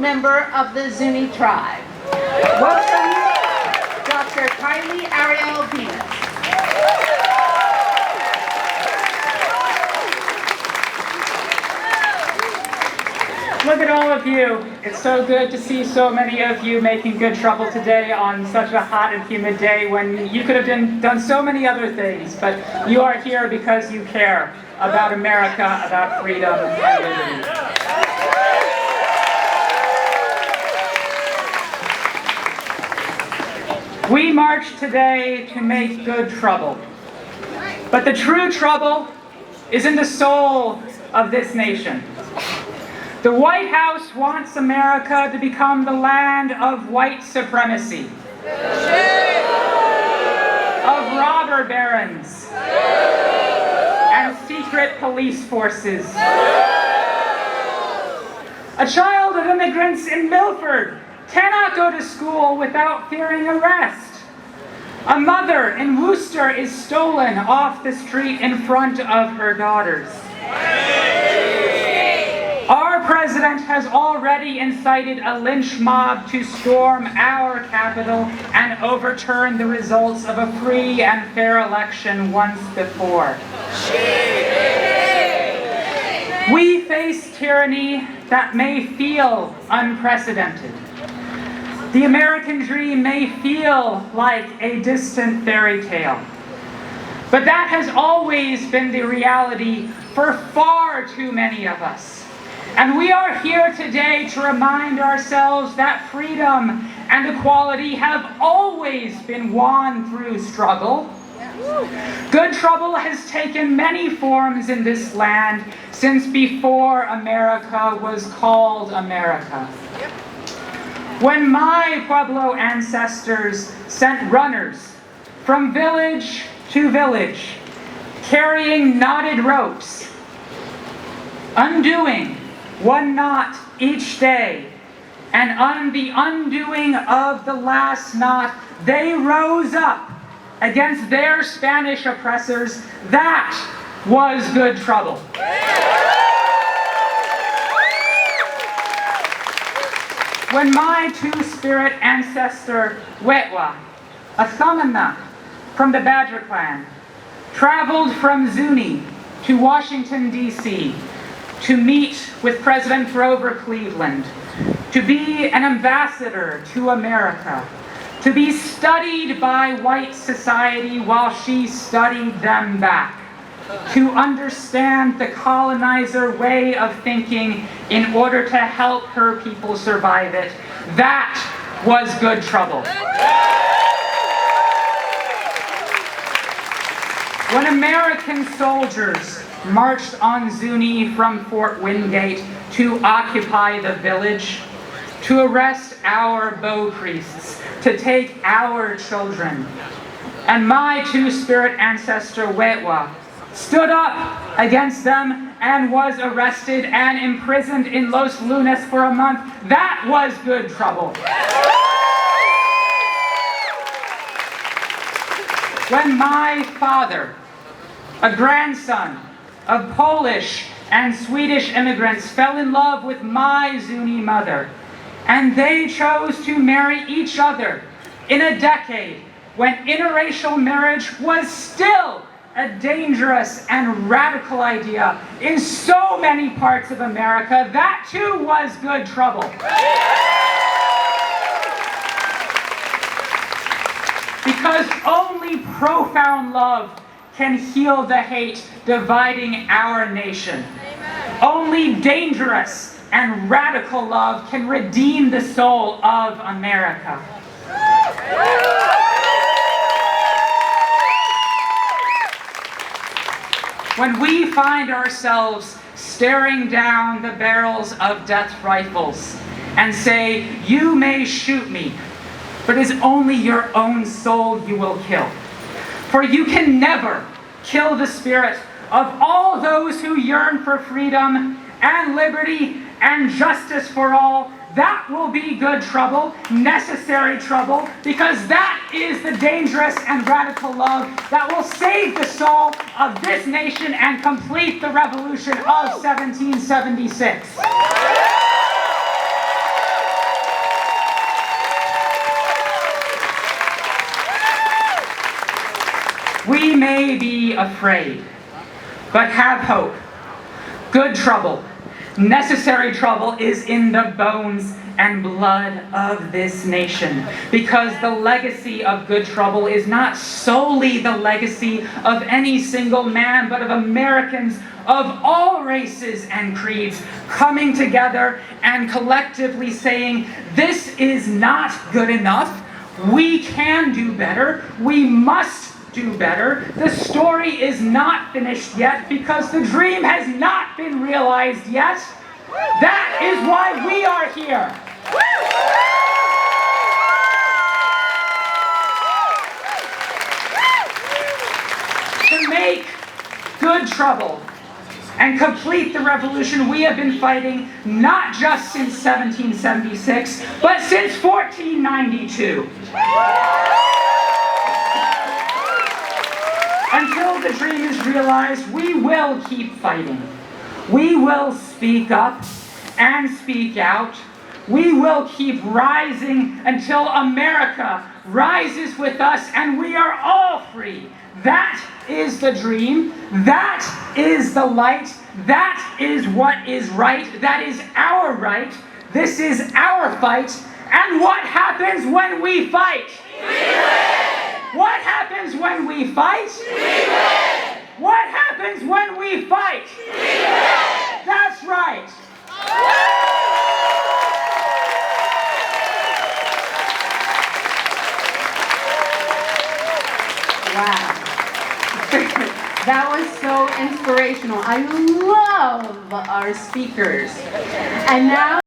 member of the Zuni tribe. Welcome, Dr. Kylie Ariel Bemis. Look at all of you. It's so good to see so many of you making good trouble today on such a hot and humid day when you could have done so many other things, but you are here because you care about America, about freedom and liberty. We march today to make good trouble. But the true trouble is in the soul of this nation. The White House wants America to become the land of white supremacy, of robber barons, and secret police forces. A child of immigrants in Milford cannot go to school without fearing arrest. A mother in Worcester is stolen off the street in front of her daughters. Our president has already incited a lynch mob to storm our Capitol and overturn the results of a free and fair election once before. We face tyranny that may feel unprecedented. The American dream may feel like a distant fairy tale. But that has always been the reality for far too many of us. And we are here today to remind ourselves that freedom and equality have always been won through struggle. Good trouble has taken many forms in this land since before America was called America. When my Pueblo ancestors sent runners from village to village, carrying knotted ropes, undoing one knot each day, and on the undoing of the last knot, they rose up against their Spanish oppressors. That was good trouble. When my two-spirit ancestor, Wetwa, a Samana from the Badger clan, traveled from Zuni to Washington, D.C., to meet with President Grover Cleveland, to be an ambassador to America, to be studied by white society while she studied them back, to understand the colonizer way of thinking in order to help her people survive it. That was good trouble. When American soldiers marched on Zuni from Fort Wingate to occupy the village, to arrest our Bow priests, to take our children, and my two-spirit ancestor, Wetwa, stood up against them and was arrested and imprisoned in Los Lunas for a month. That was good trouble. When my father, a grandson of Polish and Swedish immigrants, fell in love with my Zuni mother, and they chose to marry each other in a decade when interracial marriage was still a dangerous and radical idea in so many parts of America, that too was good trouble. Because only profound love can heal the hate dividing our nation. Only dangerous and radical love can redeem the soul of America. When we find ourselves staring down the barrels of death rifles and say, "You may shoot me, but it is only your own soul you will kill. For you can never kill the spirit of all those who yearn for freedom and liberty and justice for all," that will be good trouble, necessary trouble, because that is the dangerous and radical love that will save the soul of this nation and complete the revolution of 1776. We may be afraid, but have hope. Good trouble, necessary trouble, is in the bones and blood of this nation, because the legacy of good trouble is not solely the legacy of any single man, but of Americans of all races and creeds coming together and collectively saying, this is not good enough. We can do better. We must do better. The story is not finished yet because the dream has not been realized yet. That is why we are here. To make good trouble and complete the revolution we have been fighting not just since 1776, but since 1492. Until the dream is realized, we will keep fighting. We will speak up and speak out. We will keep rising until America rises with us and we are all free. That is the dream. That is the light. That is what is right. That is our right. This is our fight. And what happens when we fight? We win! What happens when we fight? We win! What happens when we fight? We win! That's right. Wow. That was so inspirational. I love our speakers. And now